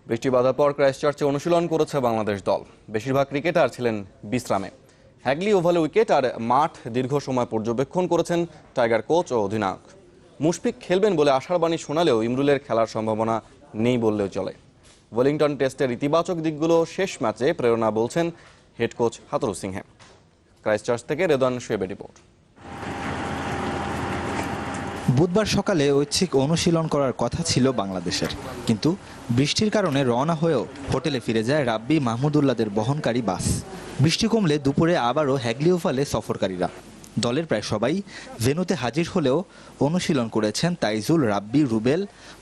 বৃষ্টি বাধার পর ক্রাইস্টচার্চে অনুশীলন করেছে বাংলাদেশ দল। বেশিরভাগ ক্রিকেটার ছিলেন বিশ্রামে। হ্যাগলি ওভালে উইকেট আর মাঠ দীর্ঘ সময় পর্যবেক্ষণ করেছেন টাইগার কোচ ও অধিনায়ক। মুশফিক খেলবেন বলে আশার বাণী শোনালেও ইমরুলের খেলার সম্ভাবনা নেই বললেও চলে। ওয়েলিংটন টেস্টের ইতিবাচক দিকগুলো শেষ ম্যাচে প্রেরণা বলছেন হেড কোচ হাতুরু সিংহে। ক্রাইস্টচার্চ থেকে রেদওয়ান শোয়েবের রিপোর্ট। বুধবার সকালে ঐচ্ছিক অনুশীলন করার কথা ছিল বাংলাদেশের, কিন্তু বৃষ্টির কারণে রওনা হয়েও হোটেলে ফিরে যায় রাব্বি মাহমুদুল্লাহদের বহনকারী বাস। বৃষ্টি কমলে দুপুরে আবারও হ্যাগলি ওভালে সফরকারীরা। দলের প্রায় সবাই ভেন্যুতে হাজির হলেও অনুশীলন করেছেন তাইজুল, রাব্বি, রুবেল,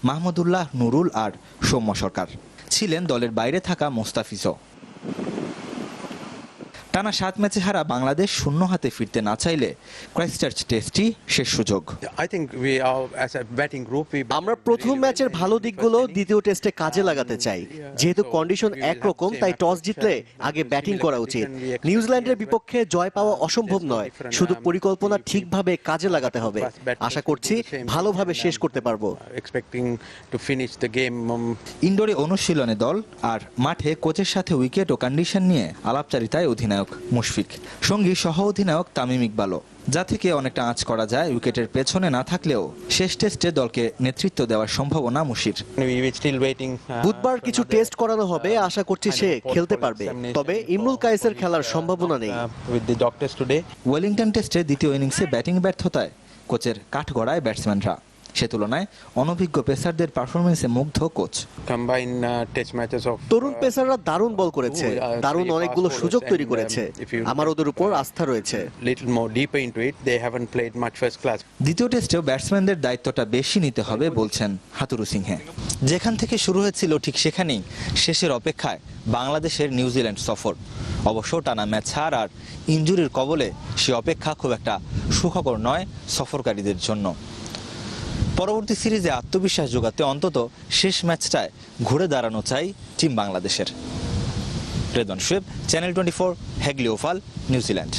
মাহমুদুল্লাহ, নুরুল আর সৌম্য সরকার। ছিলেন দলের বাইরে থাকা মোস্তাফিজও। টানা 7 ম্যাচে হারা বাংলাদেশ শূন্য হাতে ফিরতে না চাইলে ক্রাইস্টচার্চ টেস্টই শেষ সুযোগ। আমরা প্রথম ম্যাচের ভালো দিকগুলো দ্বিতীয় টেস্টে কাজে লাগাতে চাই। যেহেতু কন্ডিশন একরকম, তাই টস জিতলে আগে ব্যাটিং করা উচিত। নিউজিল্যান্ডের বিপক্ষে জয় পাওয়া অসম্ভব নয়, শুধু পরিকল্পনা ঠিকভাবে কাজে লাগাতে হবে। আশা করছি ভালোভাবে শেষ করতে পারবো। ইনডোরে অনুশীলনে দল আর মাঠে কোচের সাথে উইকেট ও কন্ডিশন নিয়ে আলাপচারিতায় অধিনায়ক মুশফিক, সঙ্গী সহ অধিনায়ক তামিম ইকবালও। যা থেকে অনেকটা আঁচ করা যায় উইকেটের পেছনে না থাকলেও শেষ টেস্টে দলকে নেতৃত্ব দেওয়ার সম্ভাবনা মুশির। বুধবার কিছু টেস্ট করানো হবে, আশা করছি সে খেলতে পারবে, তবে ইমরুল কায়েসের খেলার সম্ভাবনা নেই। ওয়েলিংটন টেস্টে দ্বিতীয় ইনিংসে ব্যাটিং ব্যর্থতায় কোচের কাঠগড়ায় ব্যাটসম্যানরা। সে তুলনায় অনভিজ্ঞ পেসারদের পারফরমেন্সে মুগ্ধ কোচ। তরুণ পেসাররা দারুণ বল করেছে, দারুণ অনেকগুলো সুযোগ তৈরি করেছে। আমার ওদের উপর আস্থা রয়েছে। দ্বিতীয় টেস্টেও ব্যাটসম্যানদের দায়িত্বটা বেশি নিতে হবে বলছেন হাতুরু সিংহে। যেখান থেকে শুরু হয়েছিল ঠিক সেখানেই শেষের অপেক্ষায় বাংলাদেশের নিউজিল্যান্ড সফর। অবশ্য টানা ম্যাচ হার আর ইনজুরির কবলে সে অপেক্ষা খুব একটা সুখকর নয় সফরকারীদের জন্য। পরবর্তী সিরিজে আত্মবিশ্বাস যোগাতে অন্তত শেষ ম্যাচটায় ঘুরে দাঁড়ানো চাই টিম বাংলাদেশের। Redwan Shoaib, Channel 24, Hagley Oval, New Zealand.